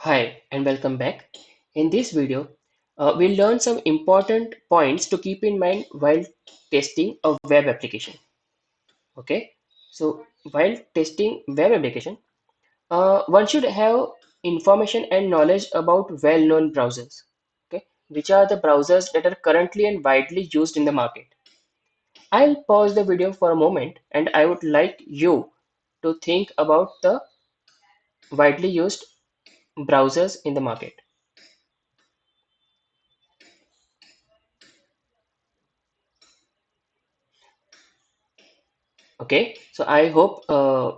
Hi and welcome back. In this video, we'll learn some important points to keep in mind while testing a web application. Okay, so while testing web application, one should have information and knowledge about well-known browsers. Okay, which are the browsers that are currently and widely used in the market. I'll pause the video for a moment and I would like you to think about the widely used browsers in the market. Okay, so I hope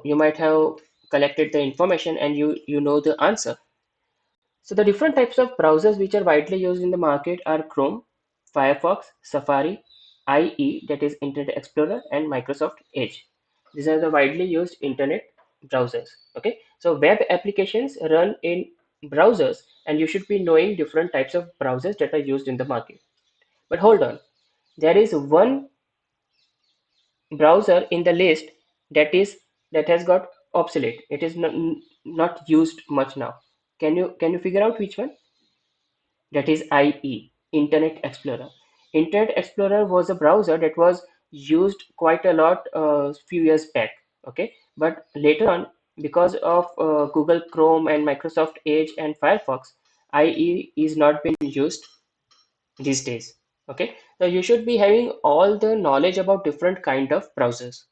you might have collected the information and you know the answer. So the different types of browsers which are widely used in the market are Chrome, Firefox, Safari, IE, that is Internet Explorer, and Microsoft Edge. These are the widely used internet browsers. Okay, so web applications run in browsers, and you should be knowing different types of browsers that are used in the market. But hold on, there is one browser in the list that has got obsolete. It is not used much now. Can you figure out which one? That is IE, Internet Explorer. Internet Explorer was a browser that was used quite a lot few years back. Okay, but later on, because of Google Chrome and Microsoft Edge and Firefox, IE is not being used these days. Okay, so you should be having all the knowledge about different kind of browsers.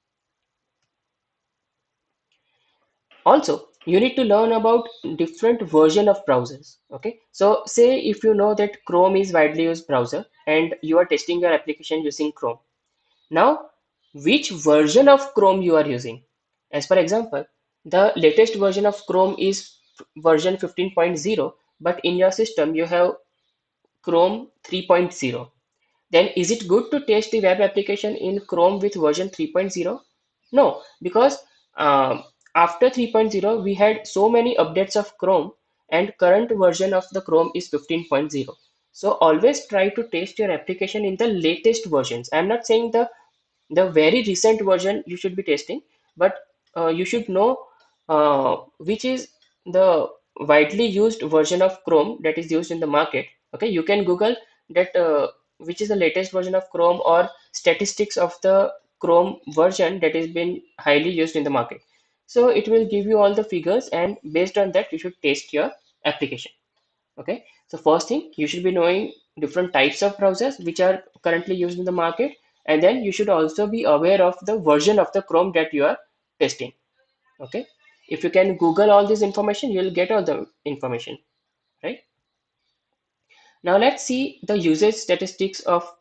Also, you need to learn about different version of browsers. Okay, so say if you know that Chrome is widely used browser and you are testing your application using Chrome. Now, which version of Chrome you are using? As for example, the latest version of Chrome is version 15.0, but in your system you have Chrome 3.0. Then is it good to test the web application in Chrome with version 3.0? No, because after 3.0 we had so many updates of Chrome, and current version of the Chrome is 15.0. So always try to test your application in the latest versions. I'm not saying the very recent version you should be testing, but you should know which is the widely used version of Chrome that is used in the market. Okay, you can Google that which is the latest version of Chrome or statistics of the Chrome version that is been highly used in the market. So it will give you all the figures, and based on that you should test your application. Okay, so first thing, you should be knowing different types of browsers which are currently used in the market, and then you should also be aware of the version of the Chrome that you are testing. Okay, if you can Google all this information, you'll get all the information, right? Now let's see the usage statistics of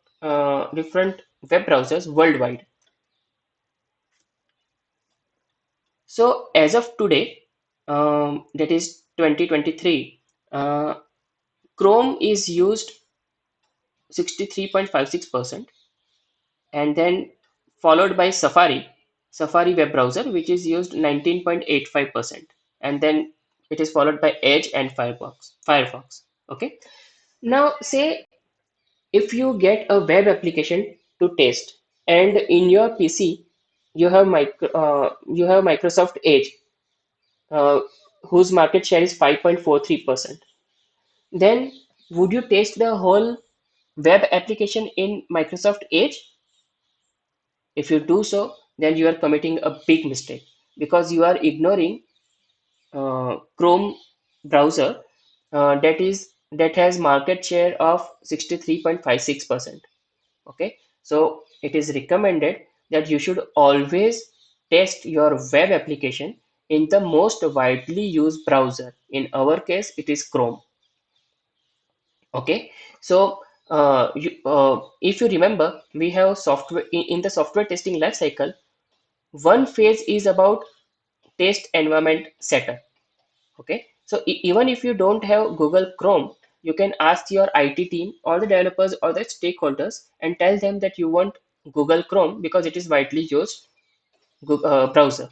different web browsers worldwide. So as of today, that is 2023, Chrome is used 63.56%, and then followed by Safari web browser, which is used 19.85%, and then it is followed by Edge and Firefox. Okay. Now, say if you get a web application to test, and in your PC you have Microsoft Edge, uh, whose market share is 5.43%. Then, would you test the whole web application in Microsoft Edge? If you do so, then you are committing a big mistake, because you are ignoring Chrome browser that has market share of 63.56%. Okay, so it is recommended that you should always test your web application in the most widely used browser. In our case, it is Chrome. Okay, so if you remember, we have software in the software testing life cycle. One phase is about test environment setup. Okay, so even if you don't have Google Chrome, you can ask your IT team or the developers or the stakeholders and tell them that you want Google Chrome because it is widely used browser.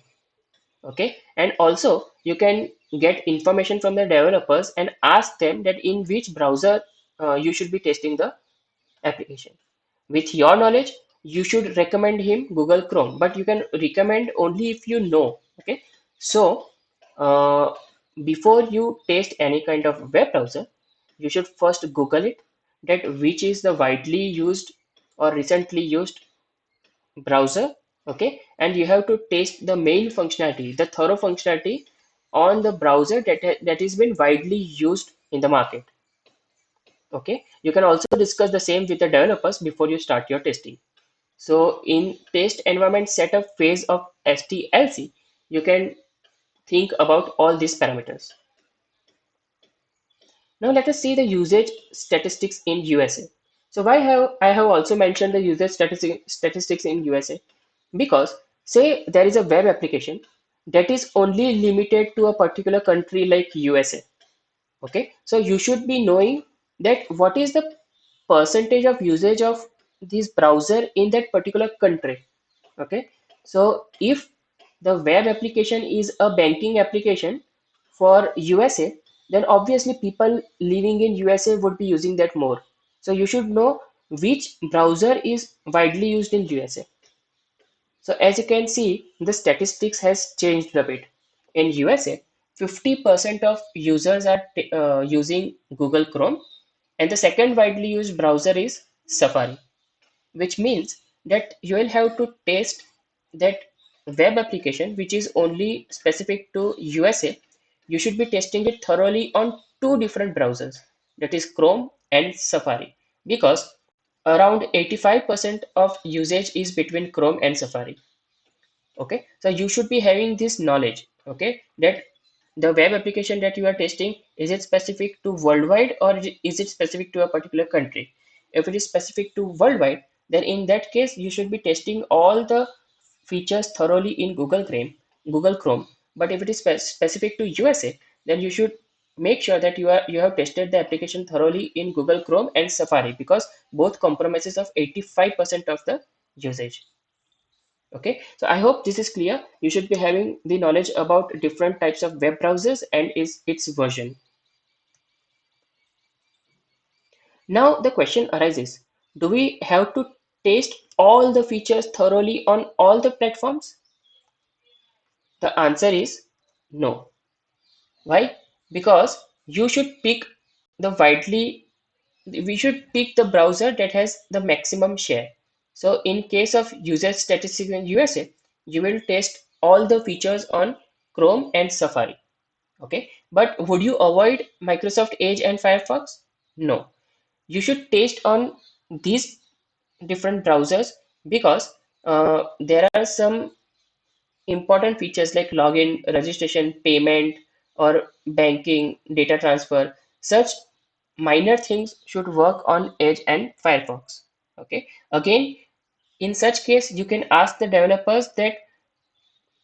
Okay, and also you can get information from the developers and ask them that in which browser you should be testing the application. With your knowledge, you should recommend him Google Chrome, but you can recommend only if you know. Okay, so uh, before you test any kind of web browser, you should first Google it, that which is the widely used or recently used browser, okay? And you have to test the main functionality, the thorough functionality on the browser that is been widely used in the market, okay? You can also discuss the same with the developers before you start your testing. So in test environment setup phase of STLC, you can think about all these parameters. Now let us see the usage statistics in USA. So why have I have also mentioned the usage statistics in USA? Because say there is a web application that is only limited to a particular country like USA. Okay, so you should be knowing that what is the percentage of usage of this browser in that particular country. Okay, so if the web application is a banking application for USA, then obviously people living in USA would be using that more. So you should know which browser is widely used in USA. So as you can see, the statistics has changed a bit. In USA, 50% of users are using Google Chrome, and the second widely used browser is Safari, which means that you will have to test that web application which is only specific to USA. You should be testing it thoroughly on two different browsers, that is Chrome and Safari, because around 85% of usage is between Chrome and Safari. Okay, so you should be having this knowledge, okay, that the web application that you are testing, is it specific to worldwide or is it specific to a particular country? If it is specific to worldwide, then in that case you should be testing all the features thoroughly in Google Chrome. But if it is specific to USA, then you should make sure that you have tested the application thoroughly in Google Chrome and Safari, because both compromises of 85% of the usage. Okay, so I hope this is clear. You should be having the knowledge about different types of web browsers and its version. Now the question arises, do we have to test all the features thoroughly on all the platforms? The answer is no. Why? Because you should pick the widely we should pick the browser that has the maximum share. So in case of user statistics in USA, you will test all the features on Chrome and Safari. Okay, but would you avoid Microsoft Edge and Firefox? No, you should test on these different browsers, because there are some important features like login, registration, payment, or banking, data transfer. Such minor things should work on Edge and Firefox. Okay, again, in such case, you can ask the developers that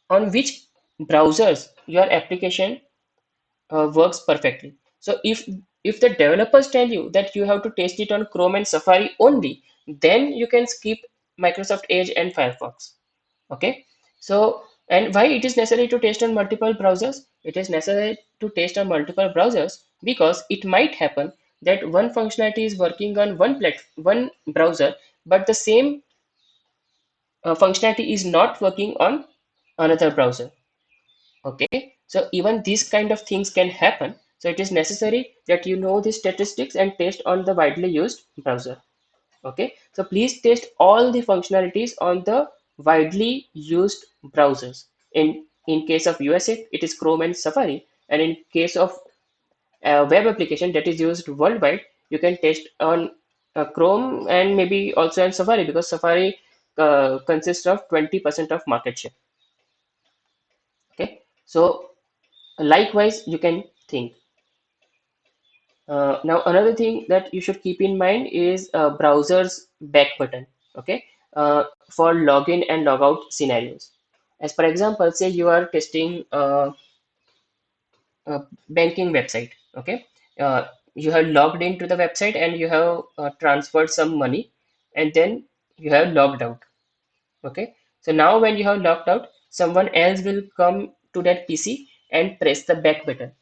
on which browsers your application works perfectly. So if the developers tell you that you have to test it on Chrome and Safari only, then you can skip Microsoft Edge and Firefox. Okay. So and why it is necessary to test on multiple browsers? It is necessary to test on multiple browsers because it might happen that one functionality is working on one browser, but the same functionality is not working on another browser. Okay, so even these kind of things can happen. So it is necessary that you know the statistics and test on the widely used browser. Okay, so please test all the functionalities on the widely used browsers. In case of USA, it is Chrome and Safari, and in case of a web application that is used worldwide, you can test on Chrome and maybe also on Safari, because Safari consists of 20% of market share. Okay, so likewise, you can think. Now, another thing that you should keep in mind is browser's back button. Okay, for login and logout scenarios. As for example, say you are testing a banking website. Okay, you have logged into the website and you have transferred some money, and then you have logged out. Okay, so now when you have logged out, someone else will come to that PC and press the back button.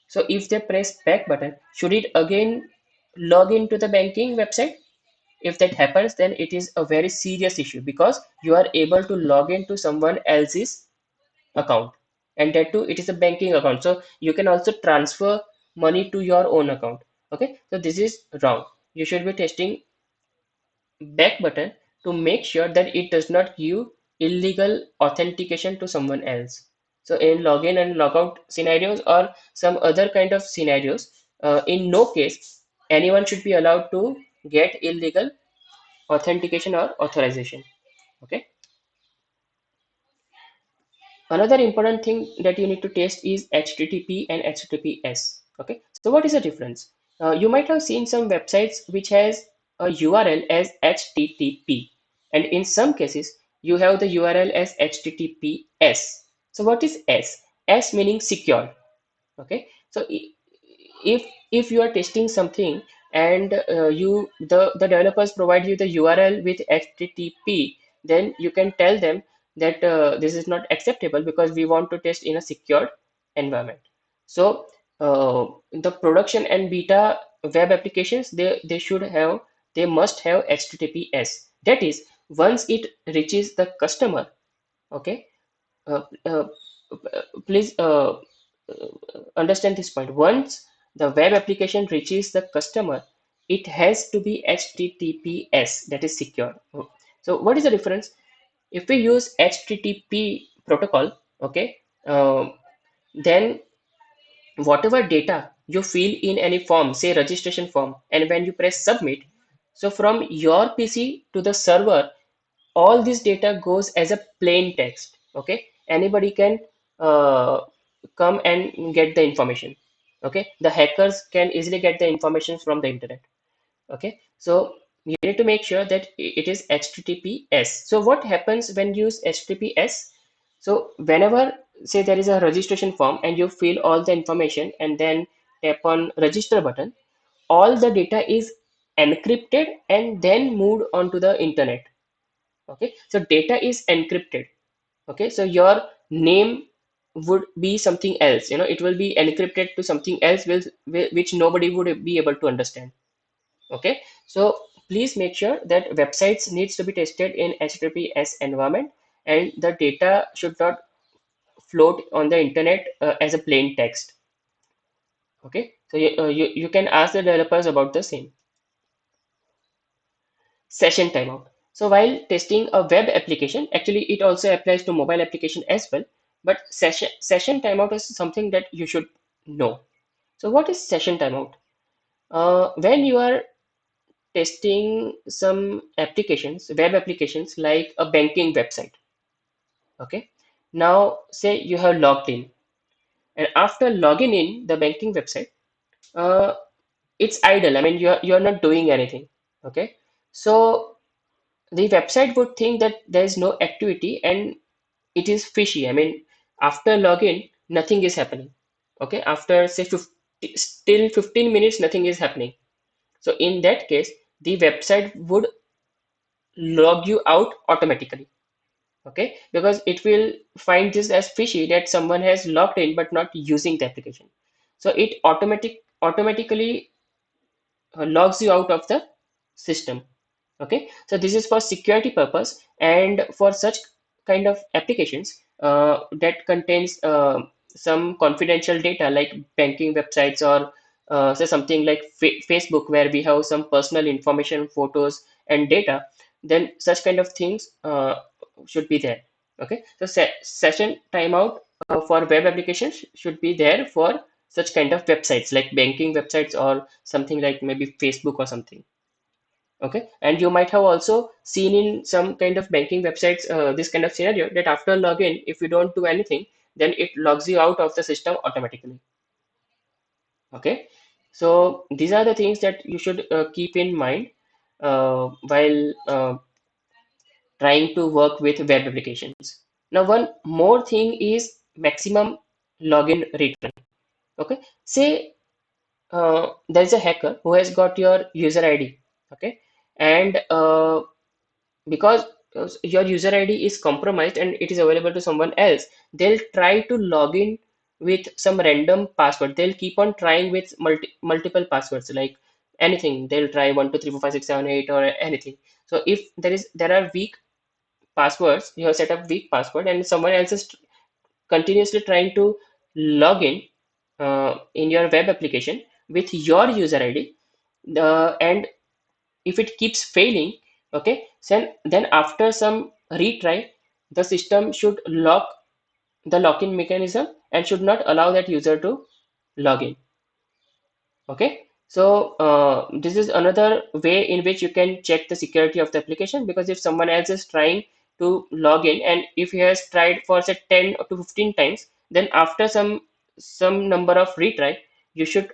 So if they press back button, should it again log into the banking website? If that happens, then it is a very serious issue, because you are able to log into someone else's account. and that too it is a banking account, so you can also transfer money to your own account. Okay, so this is wrong. You should be testing back button to make sure that it does not give illegal authentication to someone else. So in login and logout scenarios or some other kind of scenarios, in no case anyone should be allowed to get illegal authentication or authorization. Okay. Another important thing that you need to test is HTTP and HTTPS. Okay, so what is the difference? You might have seen some websites which has a URL as HTTP, and in some cases you have the URL as HTTPS. So what is S? S meaning secure. Okay, so if you are testing something and the developers provide you the URL with HTTP, then you can tell them that this is not acceptable because we want to test in a secured environment. So the production and beta web applications, they must have HTTPS. That is, once it reaches the customer, okay, uh, uh, please understand this point. Once the web application reaches the customer, it has to be HTTPS, that is secure. So what is the difference? If we use HTTP protocol, okay, then whatever data you fill in any form, say registration form, and when you press submit, so from your PC to the server, all this data goes as a plain text. Okay, anybody can uh, come and get the information. Okay, the hackers can easily get the information from the internet. Okay, so you need to make sure that it is HTTPS. So what happens when you use HTTPS? So whenever, say, there is a registration form and you fill all the information and then tap on register button, all the data is encrypted and then moved onto the internet. Okay, so data is encrypted. Okay, so your name would be something else, it will be encrypted to something else which nobody would be able to understand. Okay, so please make sure that websites needs to be tested in HTTPS environment, and the data should not float on the internet as a plain text. Okay, so you can ask the developers about the same. Session timeout. So while testing a web application, actually it also applies to mobile application as well, but session timeout is something that you should know. So what is session timeout? When you are testing some applications, web applications like a banking website, okay? Now say you have logged in, and after logging in the banking website, uh, it's idle. I mean, you're not doing anything, okay? So the website would think that there is no activity and it is fishy. I mean, after login, nothing is happening. Okay, after say 50, still 15 minutes, nothing is happening. So in that case, the website would log you out automatically. Okay, because it will find this as fishy that someone has logged in but not using the application. So it automatically logs you out of the system. Okay, so this is for security purpose, and for such kind of applications that contains some confidential data like banking websites or say something like Facebook, where we have some personal information, photos and data, then such kind of things should be there. Okay, so session timeout for web applications should be there for such kind of websites like banking websites or something like maybe Facebook or something. Okay, and you might have also seen in some kind of banking websites this kind of scenario that after login, if you don't do anything, then it logs you out of the system automatically. Okay, so these are the things that you should keep in mind while trying to work with web applications. Now, one more thing is maximum login return. Okay, say there is a hacker who has got your user ID. Okay, and because your user ID is compromised and it is available to someone else, they'll try to log in with some random password. They'll keep on trying with multiple passwords, like anything. They'll try 1 2 3 4 5 6 7 8 or anything. So if there are weak passwords, you have set up weak password, and someone else is continuously trying to log in your web application with your user ID, and if it keeps failing, okay, then after some retry, the system should lock the lock-in mechanism and should not allow that user to log in. Okay, so this is another way in which you can check the security of the application, because if someone else is trying to log in and if he has tried for say 10 to 15 times, then after some number of retry, you should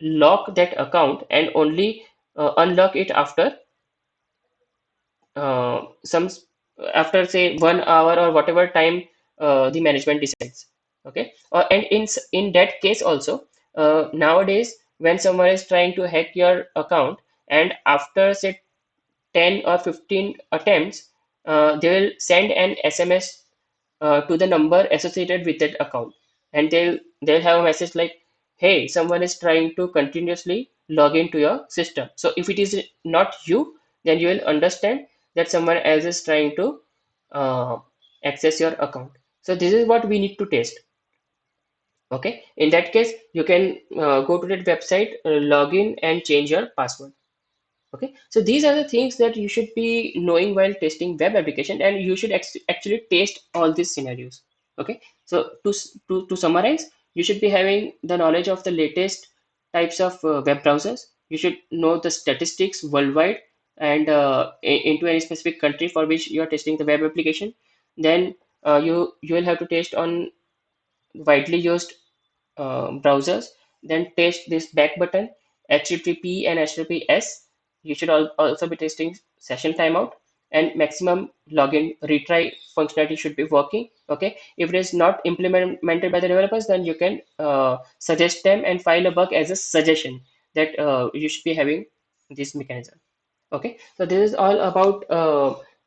lock that account and only unlock it some after say 1 hour or whatever time the management decides. Okay, and in that case also, nowadays when someone is trying to hack your account and after say 10 or 15 attempts, they will send an SMS to the number associated with that account, and they'll have a message like, hey, someone is trying to continuously log into your system. So if it is not you, then you will understand that someone else is trying to uh, access your account. So this is what we need to test. Okay, in that case you can go to that website, log in and change your password. Okay, so these are the things that you should be knowing while testing web application, and you should actually test all these scenarios. Okay, so to summarize, you should be having the knowledge of the latest types of web browsers. You should know the statistics worldwide and into any specific country for which you are testing the web application. Then you will have to test on widely used browsers, then test this back button, HTTP and HTTPS. You should also be testing session timeout and maximum login retry functionality should be working. Okay, if it is not implemented by the developers, then you can suggest them and file a bug as a suggestion that you should be having this mechanism. Okay, so this is all about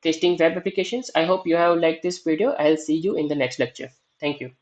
testing web applications. I hope you have liked this video. I'll see you in the next lecture. Thank you.